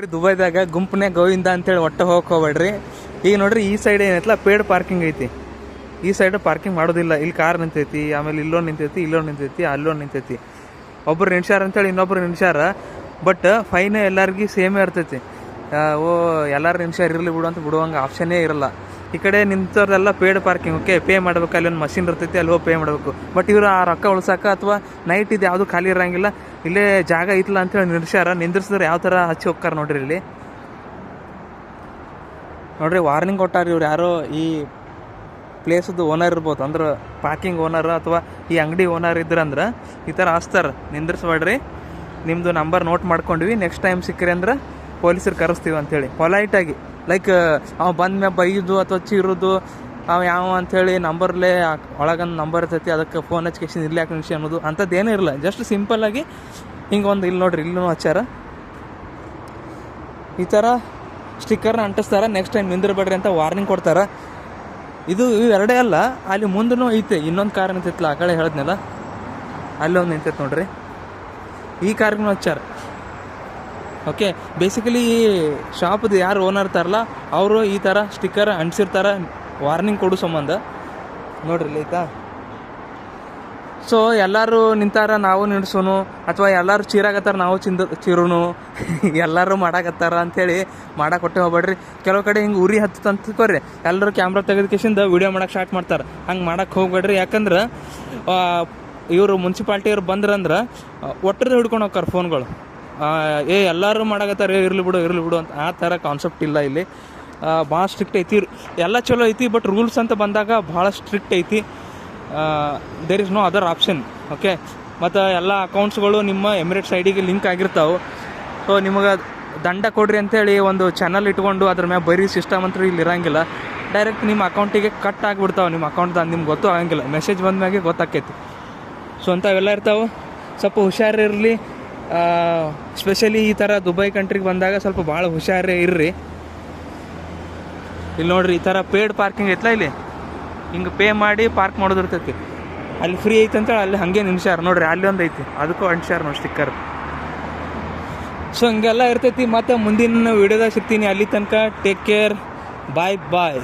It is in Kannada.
ದುಬೈದಾಗ ಗುಂಪನ್ಯಾಗ ಗೋವಿಂದ ಅಂತೇಳಿ ಒಟ್ಟು ಹೋಗ್ಬೇಡ್ರಿ. ಈಗ ನೋಡ್ರಿ ಈ ಸೈಡ್ ಏನೈತಲ್ಲ ಪೇಡ್ ಪಾರ್ಕಿಂಗ್ ಐತಿ. ಈ ಸೈಡ್ ಪಾರ್ಕಿಂಗ್ ಮಾಡೋದಿಲ್ಲ. ಇಲ್ಲಿ ಕಾರ್ ನಿಂತೈತಿ, ಆಮೇಲೆ ಇಲ್ಲೊಂದು ನಿಂತೈತಿ, ಇಲ್ಲೊಂದು ನಿಂತೈತಿ, ಅಲ್ಲೊಂದು ನಿಂತೈತಿ. ಒಬ್ರು ನಿಲ್ಸ್ಯಾರ ಅಂತೇಳಿ ಇನ್ನೊಬ್ರು ನಿಲ್ಸ್ಯಾರ. ಬಟ್ ಫೈನ್ ಎಲ್ಲರಿಗೂ ಸೇಮೇ ಇರ್ತೈತಿ. ಎಲ್ಲರೂ ನಿಲ್ಸ್ಯಾರ ಇರಲಿ ಬಿಡು ಅಂತ ಬಿಡುವಂಗೆ ಆಪ್ಷನ್ನೇ ಇರಲ್ಲ. ಈ ಕಡೆ ನಿಂತವ್ರದೆಲ್ಲ ಪೇಡ್ ಪಾರ್ಕಿಂಗ್. ಓಕೆ, ಪೇ ಮಾಡ್ಬೇಕು, ಅಲ್ಲಿ ಒಂದು ಮಷಿನ್ ಇರ್ತೈತಿ, ಅಲ್ಲಿ ಹೋಗಿ ಪೇ ಮಾಡಬೇಕು. ಬಟ್ ಇವರು ಆ ರೊಕ್ಕ ಉಳ್ಸಾಕ ಅಥವಾ ನೈಟ್ ಇದು ಯಾವುದು ಖಾಲಿ ಇರಂಗಿಲ್ಲ, ಇಲ್ಲೇ ಜಾಗ ಐತಲ್ಲ ಅಂತೇಳಿ ನಿಲ್ಸ್ಯಾರ. ನಿಂದಿರ್ಸಿದ್ರೆ ಯಾವ ಥರ ಹಚ್ಚಿ ಹೋಗ್ತಾರ ನೋಡ್ರಿ. ಇಲ್ಲಿ ನೋಡ್ರಿ ವಾರ್ನಿಂಗ್ ಕೊಟ್ಟಾರ ಇವ್ರು. ಯಾರೋ ಈ ಪ್ಲೇಸದ್ದು ಓನರ್ ಇರ್ಬೋದು, ಅಂದ್ರೆ ಪಾರ್ಕಿಂಗ್ ಓನರ್ ಅಥವಾ ಈ ಅಂಗಡಿ ಓನರ್ ಇದ್ರಂದ್ರೆ ಈ ಥರ ಹಚ್ತಾರೆ, ನಿಂದಿರ್ಸ್ಬೇಡ್ರಿ, ನಿಮ್ಮದು ನಂಬರ್ ನೋಟ್ ಮಾಡ್ಕೊಂಡ್ವಿ, ನೆಕ್ಸ್ಟ್ ಟೈಮ್ ಸಿಕ್ಕರಿ ಅಂದ್ರೆ ಪೊಲೀಸರು ಕರೆಸ್ತೀವಿ ಅಂಥೇಳಿ ಪೊಲೈಟಾಗಿ. ಲೈಕ್ ಅವ ಬಂದ ಮ್ಯಾಗ ಬೈಯೋದು ಅಥವಾ ಚೀರೋದು, ಅವ ಯಾವ ಅಂಥೇಳಿ ನಂಬರ್ಲೇ ಒಳಗೊಂದು ನಂಬರ್ ಇರ್ತೈತಿ, ಅದಕ್ಕೆ ಫೋನ್ ಹಚ್ಕೇಶನ್ ಇರ್ಲಿ ಯಾಕೆ ನಿಮಿಷ ಅನ್ನೋದು ಅಂಥದ್ದು ಏನೂ ಇರಲ್ಲ. ಜಸ್ಟ್ ಸಿಂಪಲ್ಲಾಗಿ ಹಿಂಗೆ ಒಂದು ಇಲ್ಲಿ ನೋಡ್ರಿ, ಇಲ್ಲೂ ಹಚ್ಚಾರ, ಈ ಥರ ಸ್ಟಿಕ್ಕರ್ನ ಅಂಟಿಸ್ತಾರೆ. ನೆಕ್ಸ್ಟ್ ಟೈಮ್ ನಿಂದಿರ್ಬೇಡ್ರಿ ಅಂತ ವಾರ್ನಿಂಗ್ ಕೊಡ್ತಾರೆ. ಇದು ಇವೆರಡೇ ಅಲ್ಲ, ಅಲ್ಲಿ ಮುಂದೂ ಐತೆ ಇನ್ನೊಂದು ಕಾರ್ ನಿಂತೈತಲ್ಲ, ಆ ಕಡೆ ಹೇಳಿದ್ನಲ್ಲ, ಅಲ್ಲೊಂದು ನಿಂತೈತೆ ನೋಡ್ರಿ. ಈ ಕಾರ್ಗೂ ಹಚ್ಚಾರ. ಓಕೆ, ಬೇಸಿಕಲಿ ಈ ಶಾಪ್ದು ಯಾರು ಓನರ್ ಇರ್ತಾರಲ್ಲ ಅವರು ಈ ಥರ ಸ್ಟಿಕ್ಕರ್ ಅಂಟಿಸಿರ್ತಾರೆ ವಾರ್ನಿಂಗ್ ಕೊಡೋ ಸಂಬಂಧ. ನೋಡ್ರಿ ಆಯ್ತಾ. ಸೊ ಎಲ್ಲರೂ ನಿಂತಾರ ನಾವು ನಿಲ್ಸೋನು, ಅಥವಾ ಎಲ್ಲರೂ ಚೀರಾಗತ್ತಾರ ನಾವು ಚೀರೋನು, ಎಲ್ಲರೂ ಮಾಡಾಕತ್ತಾರ ಅಂಥೇಳಿ ಮಾಡಕ್ಕೆ ಹೋಗ್ಬೇಡ್ರಿ. ಕೆಲವು ಕಡೆ ಹಿಂಗೆ ಉರಿ ಹತ್ತಂತಕೋರಿ, ಎಲ್ಲರೂ ಕ್ಯಾಮ್ರಾ ತೆಗೆದಕೇಶಿಂದ ವೀಡಿಯೋ ಮಾಡಕ್ಕೆ ಸ್ಟಾರ್ಟ್ ಮಾಡ್ತಾರೆ. ಹಂಗೆ ಮಾಡಕ್ಕೆ ಹೋಗ್ಬೇಡ್ರಿ. ಯಾಕಂದ್ರೆ ಇವರು ಮುನ್ಸಿಪಾಲ್ಟಿಯವ್ರು ಬಂದ್ರಂದ್ರೆ ಒಟ್ಟರೆ ಹಿಡ್ಕೊಂಡು ಹೋಗ್ತಾರೆ ಫೋನ್ಗಳು. ಎಲ್ಲರೂ ಮಾಡಾಕತ್ತಾರೆ, ಇರಲಿ ಬಿಡು ಅಂತ. ಆ ಥರ ಕಾನ್ಸೆಪ್ಟ್ ಇಲ್ಲ ಇಲ್ಲಿ. ಭಾಳ ಸ್ಟ್ರಿಕ್ಟ್ ಐತಿ. ಎಲ್ಲ ಚಲೋ ಐತಿ, ಬಟ್ ರೂಲ್ಸ್ ಅಂತ ಬಂದಾಗ ಭಾಳ ಸ್ಟ್ರಿಕ್ಟ್ ಐತಿ. There is no other option. Okay, ಮತ್ತು ಎಲ್ಲ ಅಕೌಂಟ್ಸ್ಗಳು ನಿಮ್ಮ ಎಮಿರೇಟ್ಸ್ ಐಡಿಗೆ ಲಿಂಕ್ ಆಗಿರ್ತಾವೆ. ಸೊ ನಿಮಗೆ ದಂಡ ಕೊಡ್ರಿ ಅಂಥೇಳಿ ಒಂದು ಚಾನಲ್ ಇಟ್ಕೊಂಡು ಅದ್ರ ಮ್ಯಾಗ ಬರೀ ಸಿಸ್ಟಮ್ ಅಂತ ಇಲ್ಲಿ ಇರೋಂಗಿಲ್ಲ. ಡೈರೆಕ್ಟ್ ನಿಮ್ಮ ಅಕೌಂಟಿಗೆ ಕಟ್ ಆಗಿಬಿಡ್ತಾವೆ. ನಿಮ್ಮ ಅಕೌಂಟ್ದಾಗ ನಿಮ್ಗೆ ಗೊತ್ತೂ ಆಗಂಗಿಲ್ಲ, ಮೆಸೇಜ್ ಬಂದ ಮ್ಯಾಗೆ ಗೊತ್ತಾಕೈತಿ. ಸೊ ಅಂಥವೆಲ್ಲ ಇರ್ತಾವೆ. ಸ್ವಲ್ಪ ಹುಷಾರಿರಲಿ. ಸ್ಪೆಷಲಿ ಈ ಥರ ದುಬೈ ಕಂಟ್ರಿಗೆ ಬಂದಾಗ ಸ್ವಲ್ಪ ಭಾಳ ಹುಷಾರೇ ಇರ್ರಿ. ಇಲ್ಲಿ ನೋಡ್ರಿ, ಈ ಥರ ಪೇಡ್ ಪಾರ್ಕಿಂಗ್ ಐತಲ್ಲ, ಇಲ್ಲಿ ಹಿಂಗೆ ಪೇ ಮಾಡಿ ಪಾರ್ಕ್ ಮಾಡೋದಿರ್ತೈತಿ. ಅಲ್ಲಿ ಫ್ರೀ ಐತೆ ಅಂತೇಳಿ ಅಲ್ಲಿ ಹಾಗೆ ನಿಲ್ಸ್ಯಾರ ನೋಡ್ರಿ. ಅಲ್ಲಿ ಒಂದು ಐತಿ, ಅದಕ್ಕೂ ಅಂಟ್ಸ್ಯಾರ ನೋಡಿ ಸ್ಟಿಕ್ಕರ್. ಸೊ ಹಿಂಗೆಲ್ಲ ಇರ್ತೈತಿ. ಮತ್ತು ಮುಂದಿನ ವೀಡಿಯೋದಾಗ ಸಿಗ್ತೀನಿ. ಅಲ್ಲಿ ತನಕ ಟೇಕ್ ಕೇರ್, ಬಾಯ್.